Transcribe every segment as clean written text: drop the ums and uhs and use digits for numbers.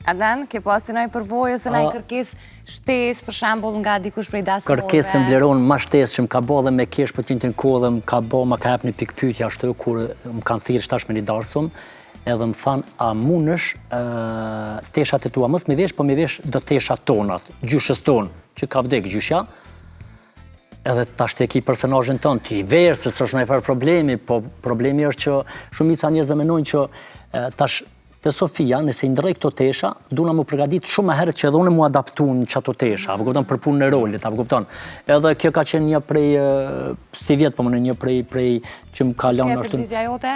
Aden, ke pasi nëjë përvojë ose nëjë kërkes shtesë, për shembull nga dikush prej dasmorëve? Kërkesën vleron ma shtesë që më ka bo dhe me kesh për t'intin kohë, më ka bo, më ka hep një pikpytja ashtu, kur më kanë thirë shtash me një darsum, edhe më thanë, a munësh teshat e tua, mës mi vesh, po mi vesh do teshat tonat, gjyshës tonë, që ka vdek gjyshja, edhe tash të ki personazhin tonë, ti verë, se s'është nëjë farë problemi, po problemi është që shumica njerëzve menojnë që tash te Sofia, nëse i ndrej këto tesha, duna më përgadit shumë herët që edhe unë mu adaptu në qato tesha, apo kupton, për punë në rolit, apo kupton. Edhe kjo ka qenë një prej, si vjetë, po më në një prej që më ka lanë ashtu. Përgjigja jote?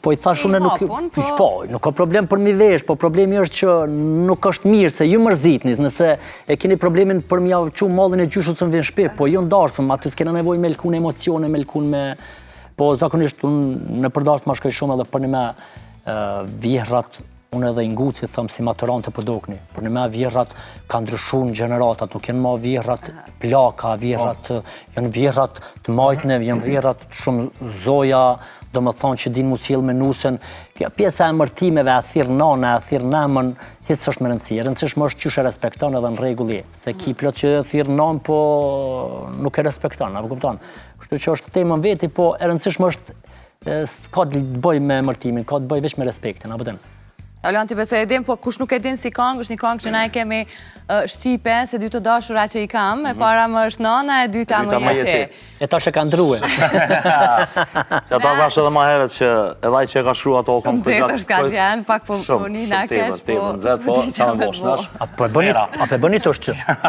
Po i thash unë nuk ka problem për mi vesh, po problemi është që nuk është mirë, se ju mërzitnis, nëse e keni problemin për mi avë që mallin e gjyshut së më vjen shpirë, po ju ndarsëm, aty s'kena nevoj me lkun emocione, me lkun me... Po zakonisht unë në përdarsë ma shkoj shumë edhe për një me vjehrat, unë edhe nguci thëmë si maturante për dokni, për një me vjehrat ka ndryshu në gjeneratat, nuk jenë ma vjehrat plaka, vjehrat, janë vjehrat të majtnev, janë vjehrat shumë zoja, do më thonë që din mu s'jel me nusen, kjo pjesa e mërtimeve, e thirë nana, e thirë namën, hisë është më rëndësi, rëndësishmë është që shë respekton edhe në regulli, se ki plot që thirë nanë, po nuk e respekton, apo kupton, kështu që është temën veti, po e rëndësishmë është s'ka të bëj me mërtimin, ka të bëj veç me respektin, apo den? Alon, ti besoj e dim, po kush nuk e din si këngë, është një këngë që na e kemi Shqipe, se dy të dashura që i kam, e para më është nana, e dyta më jeti. E tash e ka ndrue. Se ata thash edhe ma herët që edhe që e ka shkru ato këngë për gjatë. Shumë ka t'janë, pak po një na kesh, po sa me bosh nash. A pe bëni të është që?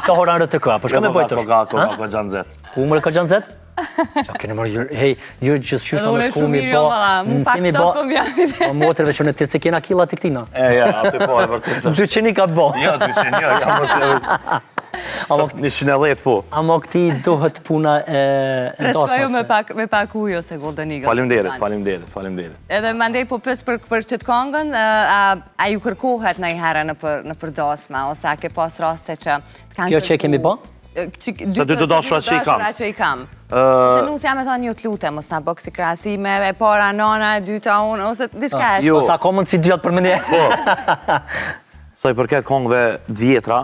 Ka horan rëtë të këa, po shka me bëjtë është? Ka gjanë zetë. Umër ka gjanë zetë? Qa kene mërë, hej, ju gjithë qyshtë në shkumi, po... Më pak të këm jam. Po motrëve që në të se kena kila të këtina. Ja, aty po, e vërtet. 200 ka të bo. Jo, 200, jo, jam mëse... 110 po. Amo këti dohet puna e ndosmase. Preskoju me pak ujo se Golden Eagle. Faleminderit. Edhe mandej po pës për qëtë kongën, a ju kërkohet në i herë në përdosma, ose a ke pas raste që... Kjo që e kemi bo? Se dy të dashura që i kam. Se nusë jam e thonë një të lutem, ose në bëkë si krasime, e para nana, e dyta unë, ose dishka e... Ose a komën si dyat për më një. Sa i përket kongëve dvjetra,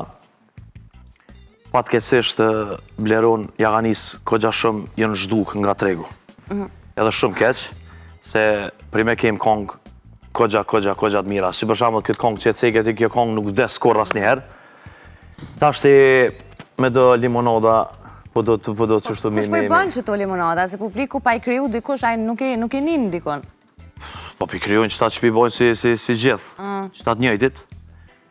patkeqësisht Bleron Jaganis kogja shumë jënë zhduk nga tregu. Edhe shumë keq, se prime kem kongë kogja të mira. Si për shembull këtë kongë që e ceket i kjo kongë nuk vdes kur asnjëherë. Tashti me do limonada, po do të qështu mi... Kush po i bënë që to limonada, se publiku pa i kriju dikush, a nuk e ninë dikon? Po pi kryujnë qëta që pi bojnë si gjithë, qëta të njëjtit.